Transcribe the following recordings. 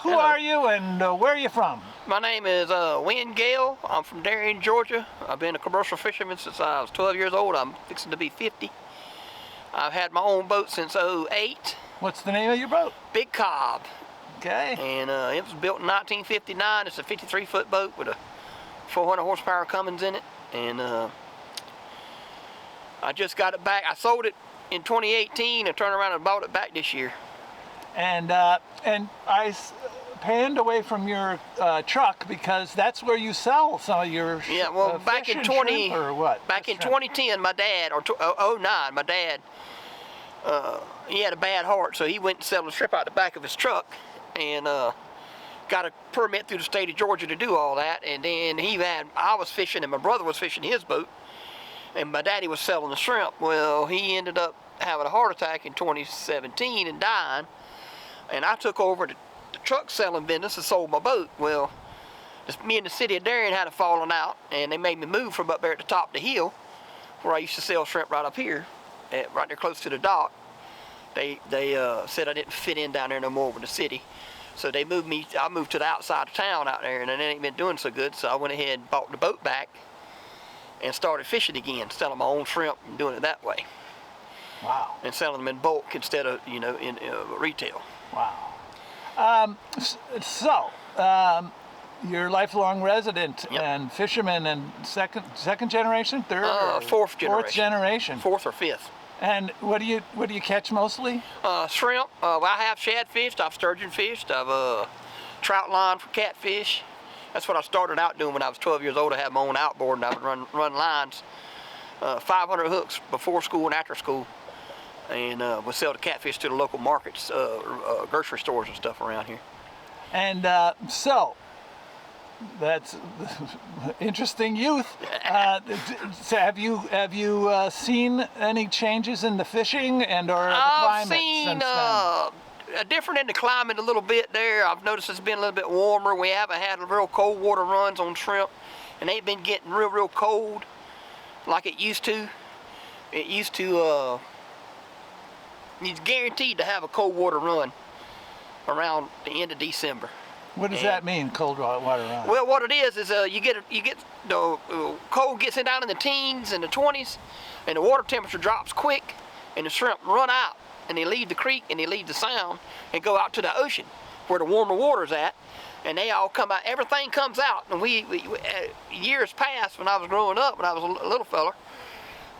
who are you and where are you from? My name is Gale. I'm from Darien, Georgia. I've been a commercial fisherman since I was 12 years old. I'm fixing to be 50. I've had my own boat since '08. What's the name of your boat? Big Cobb. Okay. And it was built in 1959. It's a 53-foot boat with a 400 horsepower Cummins in it. And I just got it back. I sold it in 2018 and turned around and bought it back this year. And I panned away from your truck because that's where you sell some of your back in 2010, my dad, or 09, my dad, he had a bad heart, so he went and sold a strip out the back of his truck, and got a permit through the state of Georgia to do all that. And then I was fishing and my brother was fishing his boat, and my daddy was selling the shrimp. Well, he ended up having a heart attack in 2017 and dying, and I took over the truck selling business and sold my boat. Well, me and the city of Darien had a falling out, and they made me move from up there at the top of the hill where I used to sell shrimp right up here, right there close to the dock. They said I didn't fit in down there no more with the city, so they moved me. I moved to the outside of town out there, and it ain't been doing so good, so I went ahead and bought the boat back and started fishing again, selling my own shrimp and doing it that way. Wow. And selling them in bulk instead of in retail. Wow. You're a lifelong resident. Yep. And fisherman, and second generation, third, fourth generation. Fourth generation. Fourth or fifth. And what do you catch mostly? Shrimp. I have shad fished. I've sturgeon fished. I've trout lined for catfish. That's what I started out doing when I was 12 years old. I had my own outboard and I would run lines, 500 hooks before school and after school, and would sell the catfish to the local markets, grocery stores and stuff around here. And so that's interesting youth. So have you seen any changes in the fishing and or the climate? I've seen since then? Different in the climate a little bit there. I've noticed it's been a little bit warmer. We haven't had real cold water runs on shrimp, and they've been getting real cold like it used to. It used to, you're guaranteed to have a cold water run around the end of December. What does that mean, cold water run? Well, what it is you get the cold gets down in the teens and the 20s, and the water temperature drops quick, and the shrimp run out, and they leave the creek and they leave the sound and go out to the ocean where the warmer water's at, and they all come out. Everything comes out, and we years past when I was growing up, when I was a little fella,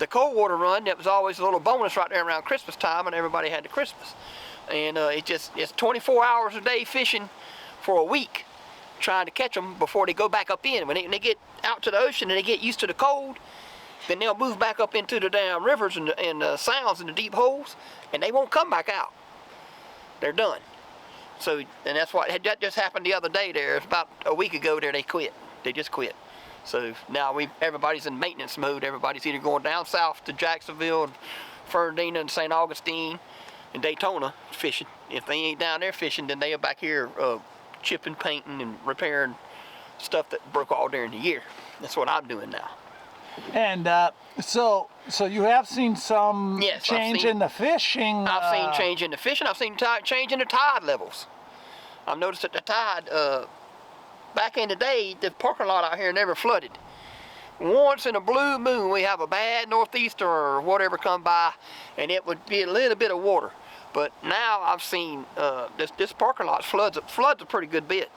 the cold water run, that was always a little bonus right there around Christmas time, and everybody had the Christmas, and it's 24 hours a day fishing for a week, trying to catch them before they go back up in. When they get out to the ocean and they get used to the cold, then they'll move back up into the damn rivers and sounds and the deep holes, and they won't come back out. They're done. So, and that's what that just happened the other day there. About a week ago there, they quit. They just quit. So now everybody's in maintenance mode. Everybody's either going down south to Jacksonville, and Fernandina, and St. Augustine, and Daytona fishing. If they ain't down there fishing, then they are back here chipping, painting, and repairing stuff that broke all during the year. That's what I'm doing now. And so you have seen some change in the fishing. I've seen change in the fishing. I've seen change in the tide levels. I've noticed that the tide, back in the day, the parking lot out here never flooded. Once in a blue moon, we have a bad northeaster or whatever come by, and it would be a little bit of water. But now I've seen this parking lot floods a pretty good bit.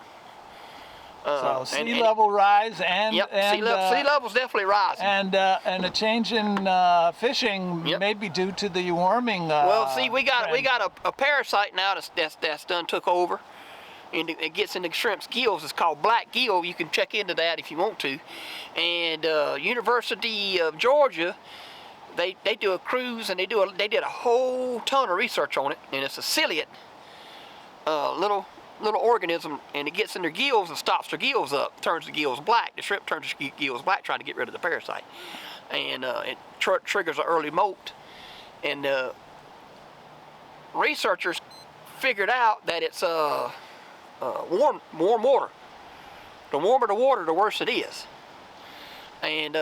So sea level rise and sea level's definitely rising. And a change in fishing may be due to the warming. Well, see, we got a parasite now that's done took over, and it gets in the shrimp's gills. It's called black gill. You can check into that if you want to. And University of Georgia, they do a cruise, and they did a whole ton of research on it, and it's a ciliate little organism, and it gets in their gills and stops their gills up, turns the gills black. The shrimp turns the gills black trying to get rid of the parasite, and it triggers an early molt. And researchers figured out that it's warm water. The warmer the water, the worse it is. And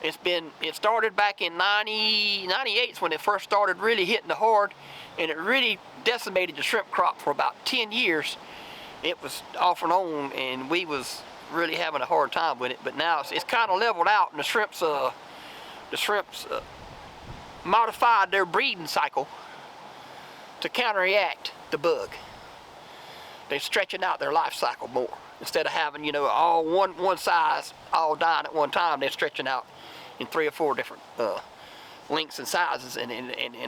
it started back in 98 when it first started really hitting the hard, and it really decimated the shrimp crop for about 10 years. it was off and on, and we was really having a hard time with it. But now it's kind of leveled out, and the shrimps modified their breeding cycle to counteract the bug. They're stretching out their life cycle more. Instead of having, you know, all one size all dying at one time, they're stretching out in 3 or 4 different lengths and sizes, and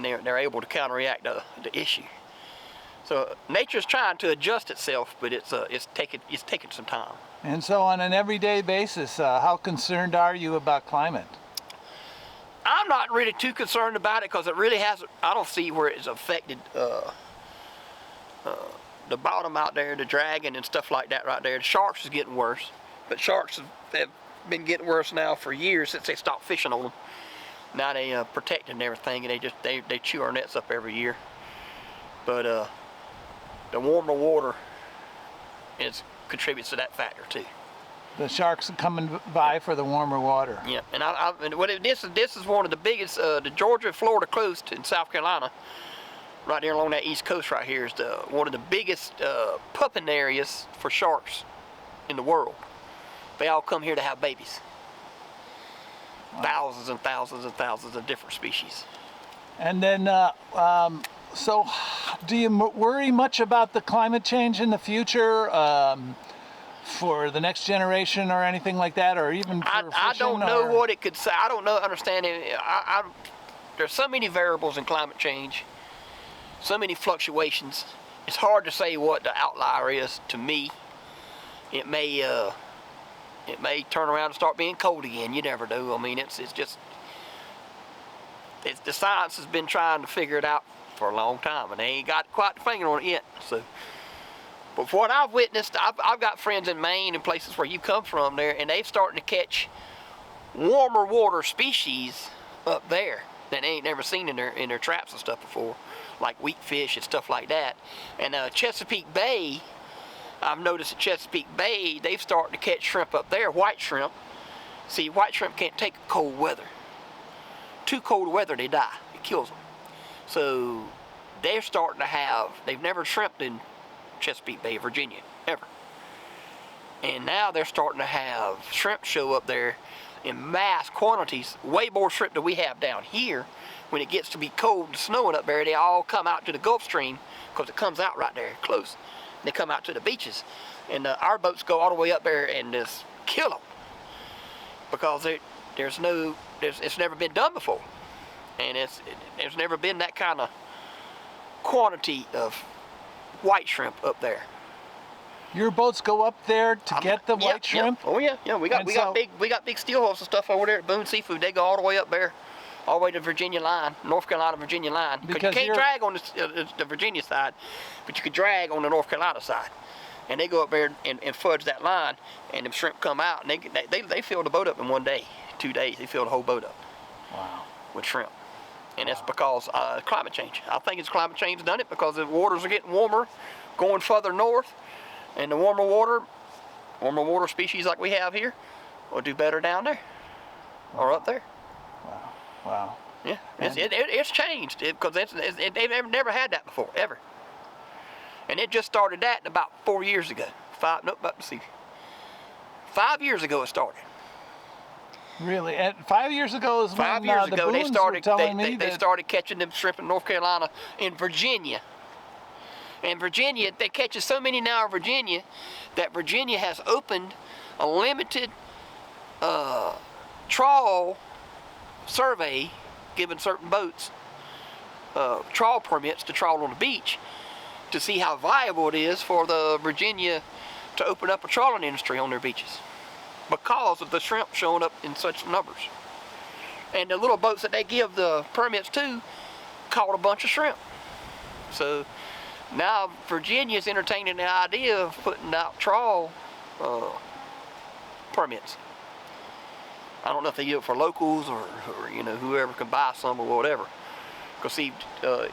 they're able to counteract the issue. So nature's trying to adjust itself, but it's taking some time. And so on an everyday basis, how concerned are you about climate? I'm not really too concerned about it because it really hasn't. I don't see where it's affected the bottom out there, the dragon and stuff like that right there. The sharks is getting worse, but sharks have been getting worse now for years since they stopped fishing on them. Now they protecting everything, and they chew our nets up every year. But the warmer water contributes to that factor too. The sharks are coming by for the warmer water. Yeah, and this is one of the biggest. The Georgia-Florida coast in South Carolina, right there along that east coast right here, is one of the biggest pupping areas for sharks in the world. They all come here to have babies. Wow. Thousands and thousands and thousands of different species. And then, so do you worry much about the climate change in the future? For the next generation or anything like that, or even for fishing? I don't know what it could say. I don't know, understand it. There's so many variables in climate change, so many fluctuations. It's hard to say what the outlier is to me. It may turn around and start being cold again. You never know. I mean, the science has been trying to figure it out for a long time, and they ain't got quite the finger on it yet. So. But from what I've witnessed, I've got friends in Maine and places where you come from there, and they're starting to catch warmer water species up there that they ain't never seen in their traps and stuff before, like wheatfish and stuff like that. And Chesapeake Bay, I've noticed at Chesapeake Bay, they've started to catch shrimp up there, white shrimp. See, white shrimp can't take cold weather. Too cold weather, they die. It kills them. So they're starting to have, they've never shrimped in Chesapeake Bay, Virginia, ever. And now they're starting to have shrimp show up there in mass quantities, way more shrimp than we have down here. When it gets to be cold and snowing up there, they all come out to the Gulf Stream because it comes out right there close. They come out to the beaches, and our boats go all the way up there and just kill them because it's never been done before, and there's never been that kind of quantity of white shrimp up there. Your boats go up there to get the white shrimp? Oh yeah. We got big steel hulls and stuff over there at Boone Seafood. They go all the way up there, all the way to the Virginia line, North Carolina Virginia line. Because you can't drag on the Virginia side, but you can drag on the North Carolina side. And they go up there and fudge that line, and the shrimp come out, and they fill the boat up in 1 day, 2 days. They fill the whole boat up. Wow. With shrimp. And that's because climate change. I think it's climate change done it because the waters are getting warmer, going further north, and the warmer water species like we have here will do better down there or up there. Wow. Yeah, it's changed because they've never had that before, ever. And it just started that about 4 years ago. 5 years ago it started. Really? 5 years ago is when 5 years the ago Boones were telling me they started catching them shrimp in North Carolina, in Virginia. And Virginia, they catch so many now in Virginia that Virginia has opened a limited trawl survey, giving certain boats trawl permits to trawl on the beach to see how viable it is for the Virginia to open up a trawling industry on their beaches, because of the shrimp showing up in such numbers. And the little boats that they give the permits to caught a bunch of shrimp. So now Virginia's entertaining the idea of putting out trawl permits. I don't know if they do it for locals or whoever can buy some or whatever. Because see,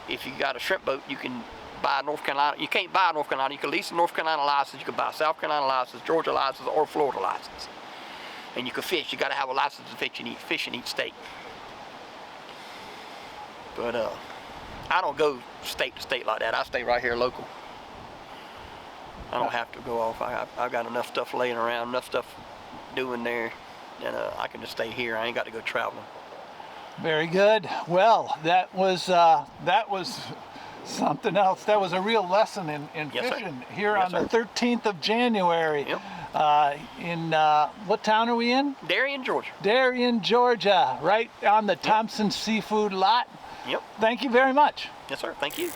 if you got a shrimp boat, you can buy North Carolina. You can't buy North Carolina. You can lease a North Carolina license. You can buy a South Carolina license, Georgia license, or Florida license. And you can fish. You got to have a license to fish in each state. But I don't go state to state like that. I stay right here local. I don't have to go off. I've got enough stuff laying around, enough stuff doing there, and I can just stay here. I ain't got to go traveling. Very good. Well, that was something else. That was a real lesson in Yes, sir. fishing here Yes, on the sir. 13th of January. Yep. In what town are we in? Darien, Georgia. Darien, Georgia, right on the Thompson Seafood lot. Yep. Thank you very much. Yes, sir. Thank you.